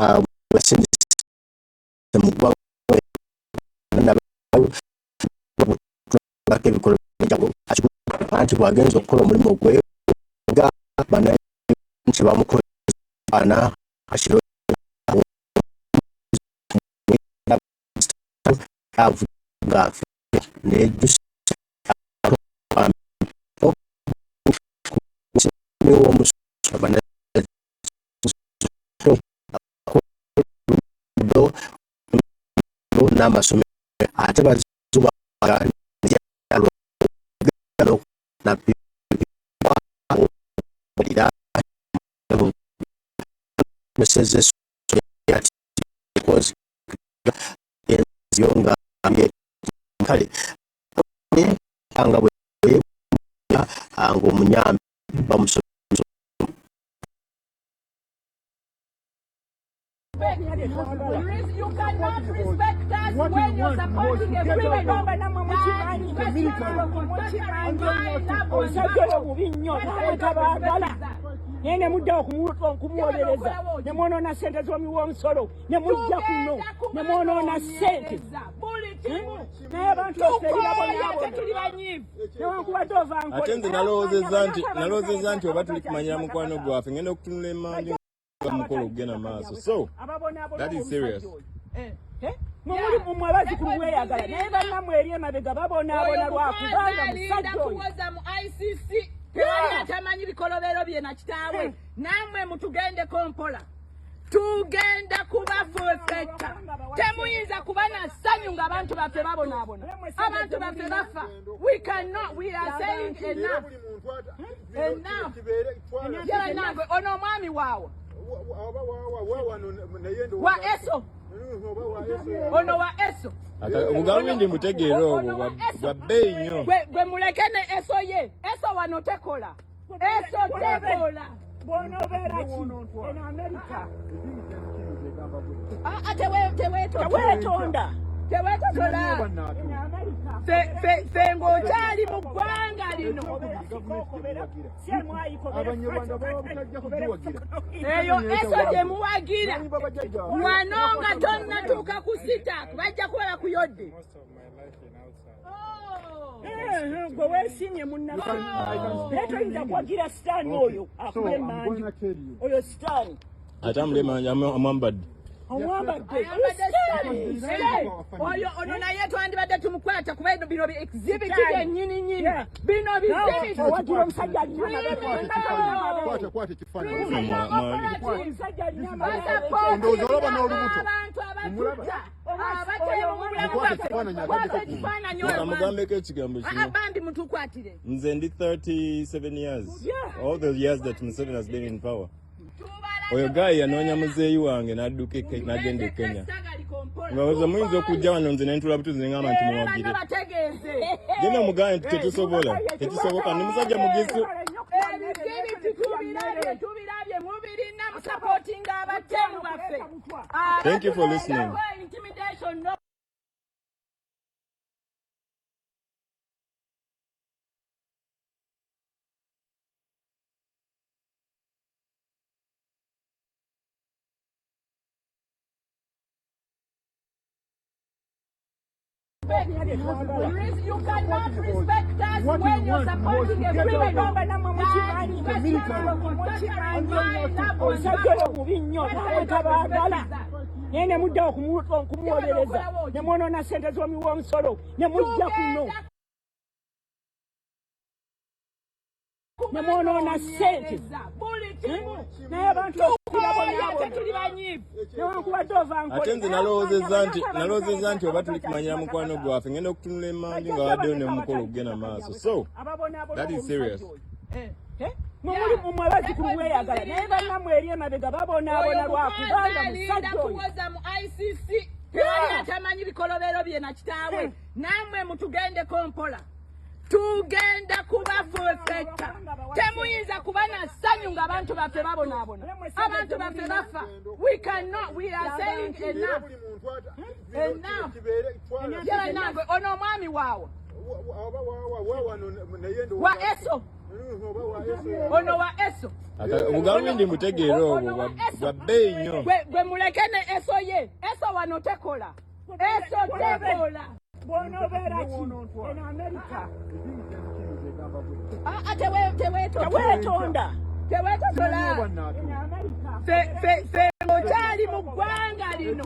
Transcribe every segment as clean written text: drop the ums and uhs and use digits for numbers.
Gweyasindise mugwa bakebikolo byabo anti bwagenza okukola omulimu gwe nga bana nti bamukolana ashiro avuga ne n'amasomero ate bazuba na kale anga omunyambi bamusomesa. You cannot respect us when you're supporting a women. Nene mudda kumuwolereza ne mwonoona ssente z'omuwonsolo ne mujja kuno ne mwonoona ssente naye abantu tuli banyiivu newankubadde ova ate nze nalowoozezza nti oba tuli kumanyira mukwano gwaffe ngenda okutunula emmanju mukolo ogenda maaso, so that is serious. Mumuli mumwe abazzukulu mweyagala naye bannammwe eri emabega babonaabona lwakubanga musajja oyo mu ICC atamanyi bikolobero bye na kitaawe namwe mutugende mpola tugenda kubafefetta temuyinza kuba na ssanyu ng'abantu baffe babonaabona abantu baffe bafa. We are saying enough ono omwami waawe wa eso ono wa eso obugalubindi mutegeera obwo bwa bbeeyi nnyo gwe muleke ne eso ye eso wano tekola eso tekola bonobeera ki eno Amerika teweetonda fe ng'okyali mu ggwanga lino eyo eso gye muwagira wano nga tonnatuuka ku sita bajja kuba bakuyodde gwe weesiimye munnaffe naye toyinza kuwagira sitaani oyo akuba emmanju oyo sitaani ate amulema amwambadde oyo ono naye twandibadde tumukwata kuba bino exhibit byennyini nyini bino bizibiti wagira omusajja alina kwata ekifaananyi olaba n'olubuto amugambeko ekigambo kino bambi mutukwatire nze ndi 37 years all the years that Museveni has been in power. Oyo guy yanoonya muzeeyi wange n'adduka n'agenda e Kenya. Ngabaza muyinza okujja wano nze ne ntula butuzi ne ngamba nti muwagire. Genda mugaye nti tekisoboka ndi musajja mugisu. Thank you for listening. You cannot respect us when you're supporting a women. Nene mudda kumuwolereza ne mwonoona ssente z'omuwonsolo ne mujja kuno ne mwonoona ssente naye abantu tuli banyiivu newankubadde ova ate nze nalowoozezza nti oba tuli kumanyira mukwano gwaffe ngenda okutunula emmanju nga waddeyo ne mukolo ogenda maaso, so that is serious. mumuli mumwe abazzukulu mweyagala naye bannammwe eri emabega babonaabona lwakubanga musajja oyo mu ICC atamanyi bikolobero bye na kitaawe namwe mutugende mpola tugenda kubafefetta temuyinza kuba na ssanyu ng'abantu baffe babonaabona abantu baffe bafa. We are saying enough ono omwami waawe wa eso ono wa eso Bugawindi mutegeero obwo bwabbeeyi nnyo. Gwe mulekene eso ye. Eso wano tekola. Eso tekola. Bw'onobeera ki eno America teweetonda Teweetotola. Fe okyali mu ggwanga lino.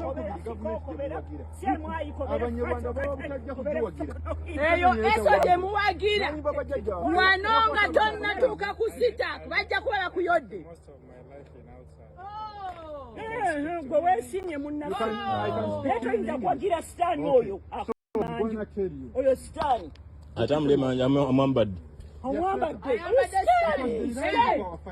Eyo eso gye muwagira. Wano nga tonnatuuka ku sita bajja kuba bakuyodde. gwe weesimye munnaffe naye toyinza kuwagira sitaani oyo oyo sitaani atambula amwambadde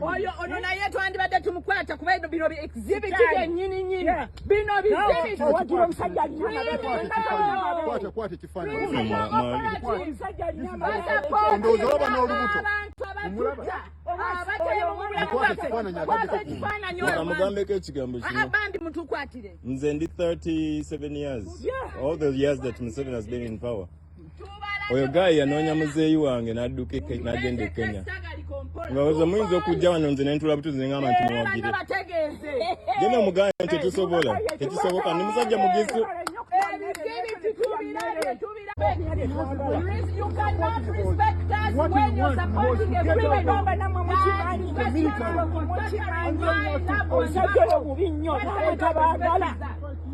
oyo ono naye twandibadde tumukwata kuba bino exhibit yennyini nyini bino bizibiti owagira omusajja kwata ekifaananyi ndowooza oba n'olubuto amugambeko ekigambo kino nze ndi 37 years all the years that Museveni has been in power. Oyo guy yanoonya muzeeyi wange n'adduka n'agenda e Kenya. Ngawooza muyinza okujja wano nze ne ntula butuzi ne ngamba nti muwagire. Genda mugaye tetusobola. Tetusoboka ndi musajja mugisu. You cannot respect us when you're supporting a criminal.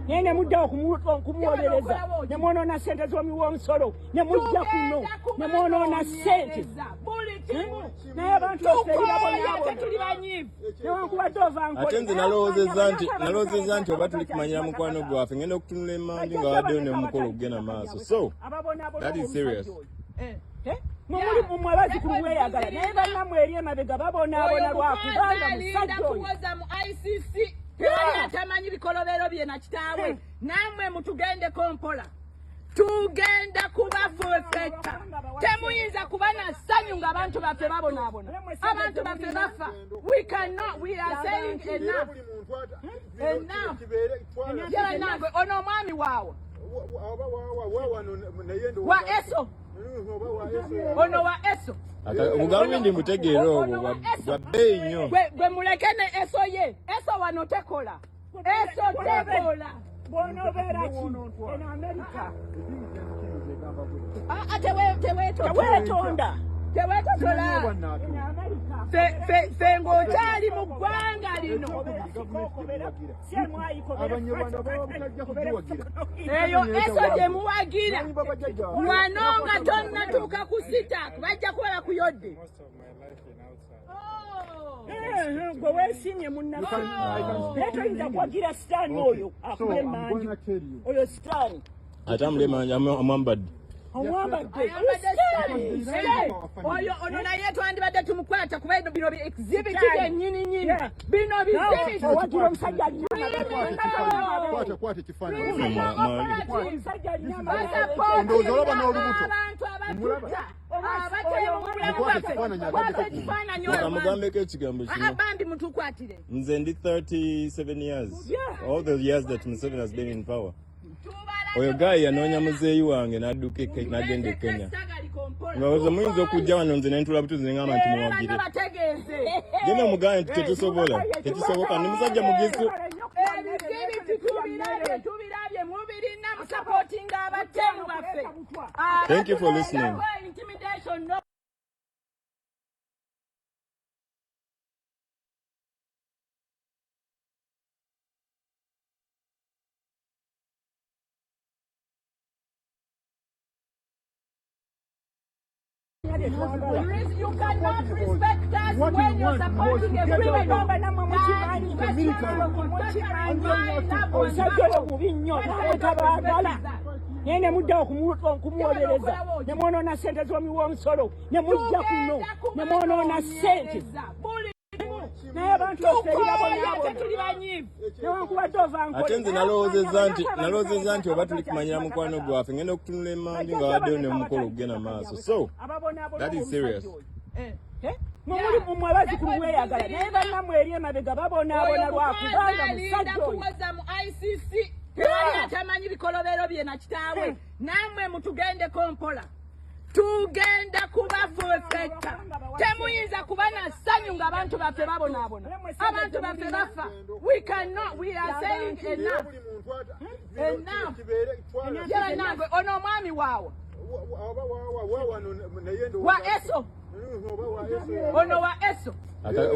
Nene mudda okumuwolereza ne mwonoona ssente z'omuwonsolo ne mujja kuno ne mwonoona ssente naye abantu newankubadde ate nze nalowoozezza nti oba tuli kumanyira mukwano gwaffe ngenda okutunula emmanju nga waddeyo ne mukolo okugenda maaso so that is serious. mumuli mumwe abazzukulu mweyagala naye bannammwe eri emabega babonaabona lwakubanga musajja oyo atamanyi bikolobero bye na kitaawe namwe mutugendeko mpola tugenda kubafuufetta temuyinza kuba na ssanyu ng'abantu baffe babonaabona abantu baffe bafa we are saying enough nange ono omwami waawe wa eso ono wa eso Bugawindi mutegeero obwo bwabbeeyi nnyo. Gwe mulekene eso ye. Eso wano tekola. Eso tekola. bw'onobeera ki eno America teweetonda teweetotola. Fe ng'okyali mu ggwanga lino. Eyo eso gye muwagira. Wano nga tonnatuuka ku sita bajja kuba bakuyodde. gwe weesimye munnaffe naye toyinza kuwagira sitaani oyo akuba emmanju oyo sitaani atambula amwambadde oyo ono naye twandibadde tumukwata kuba bino exhibit yennyini nyini bino bizibiti owagira omusajja kwata ekifaananyi ndowooza oba n'olubuto amugambeko ekigambo kino nze ndi 37 years all the years that Museveni has been in power. Oyo guy yanoonya muzeeyi wange n'adduka n'agenda e Kenya. Ngawooza muyinza okujja wano nze ne ntula butuzi ne ngamba nti muwagire. Genda mugaye nti tetusobola. Tetusoboka ndi musajja mugisu. Thank you for listening. You cannot respect us when you're supporting a criminal. omusajja oyo mubi nnyo tabaagala naye ne mudda okumuwolereza ne mwonoona ssente z'omuwonsolo ne mujja kuno ne mwonoona ssente naye abantu newankubadde ate nze nalowoozezza nti oba tuli kumanyira mukwano gwaffe ngenda okutunula emmanju nga waddeyo ne mukolo okugenda maaso so that is serious. mumuli mumwe abazzukulu mweyagala naye bannammwe eri emabega babonaabona lwakubanga musajja oyo atamanyi bikolobero bye na kitaawe namwe mutugendeko mpola tugenda kubafufetta temuyinza kuba na ssanyu ng'abantu baffe babonaabona abantu baffe bafa we are saying enough jera nangwe ono omwami waawo wa eso ono wa eso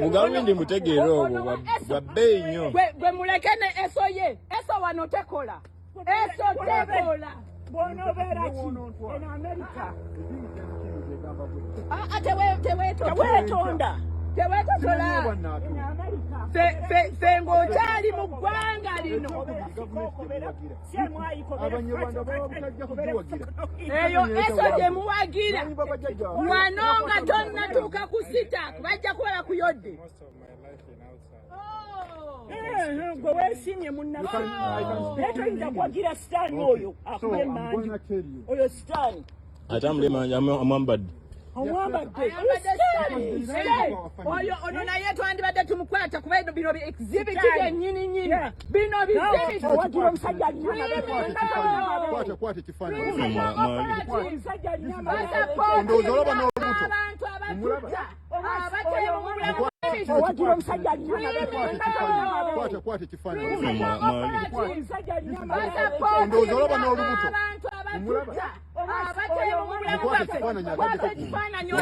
Mugambi ndi mutegeera obwo bwa bbeeyi nnyo. Gwe muleke ne eso ye eso wano tekola eso tekola bw'onobeera ki in America teweetonda in America ffe ng'okyali mu ggwanga lino eyo eso gye muwagira wano nga tonnatuuka ku sitaaka bajja kuwala kuyodde gwe weesimye munnaffe naye toyinza kuwagira sitaani oyo akuba emmanju oyo sitaani Atambula emmanju amwambadde. oyo ono naye twandibadde tumukwata kuba bino exhibit byennyini bino wagira omusajja alina Kwata ekifaananyi. abantu abatuta wagira omusajja alina Kwata ekifaananyi. ndowooza olaba n'olubuto.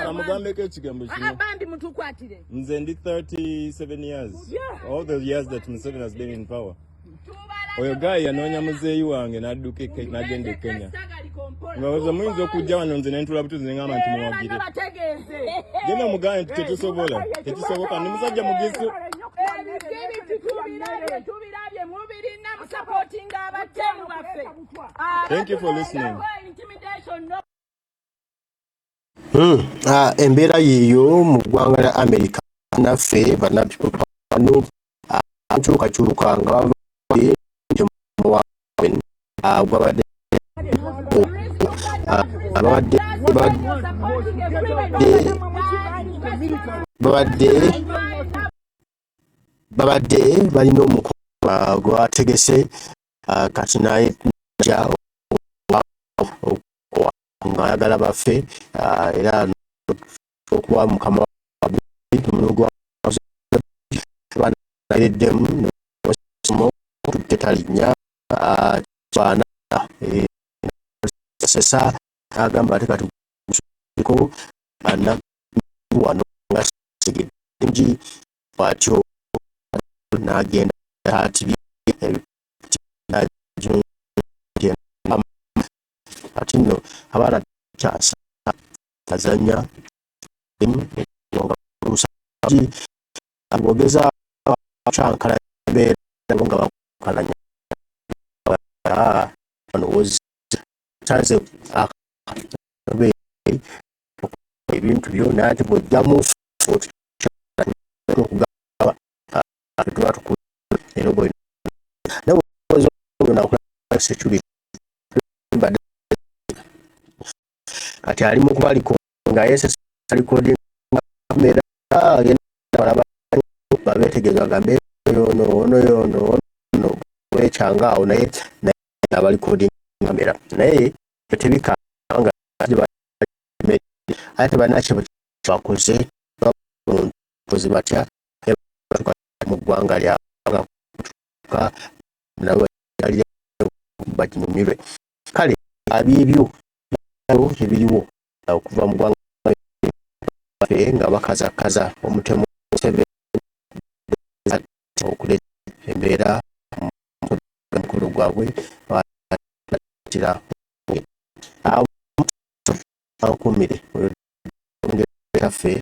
Amugambeko ekigambo kino. Bambi mutukwatire. Nze ndi 37 years. All the years that Museveni has been in power. Oyo guy yanoonya muzeeyi wange n'adduka n'agenda e Kenya. Ngawooza muyinza okujja wano nze ne ntula butuzi ne ngamba nti muwagire. Genda mugaye nti tetusobola. Tetusoboka ndi musajja mugisu. Thank you for listening. Embeera yeeyo mu ggwanga lya America naffe bannabyo bano nkyukakyuka nga bavaye babadde balina omukono gwategese kati naye nga ayagala baffe era okuwa mukama omunogo banaeddemu Esomo tetalinya baana sesa agamba ate kati ko ana wano nga segedde bwatyo n'agenda ati ati nno abaana kyasa azanya abogeza chankala embeera nga bakalanya was chaze ebintu byonna ati bwojjamu okugaba tuba tukula ero bwe security kati ali mu kubaliko nga yese recording kamera agenda babetegeeza gambe ono wekyanga awo naye abali recording kamera naye tebika nga ate banakye bakoze bakoze batya mu ggwanga lyabwe nabo yali bakinyumirwe kale abibyo ebiriwo okuva mu ggwanga nga bakazakaza omutemu okuleta embeera mukulu gwabwe batira akumire ngaffe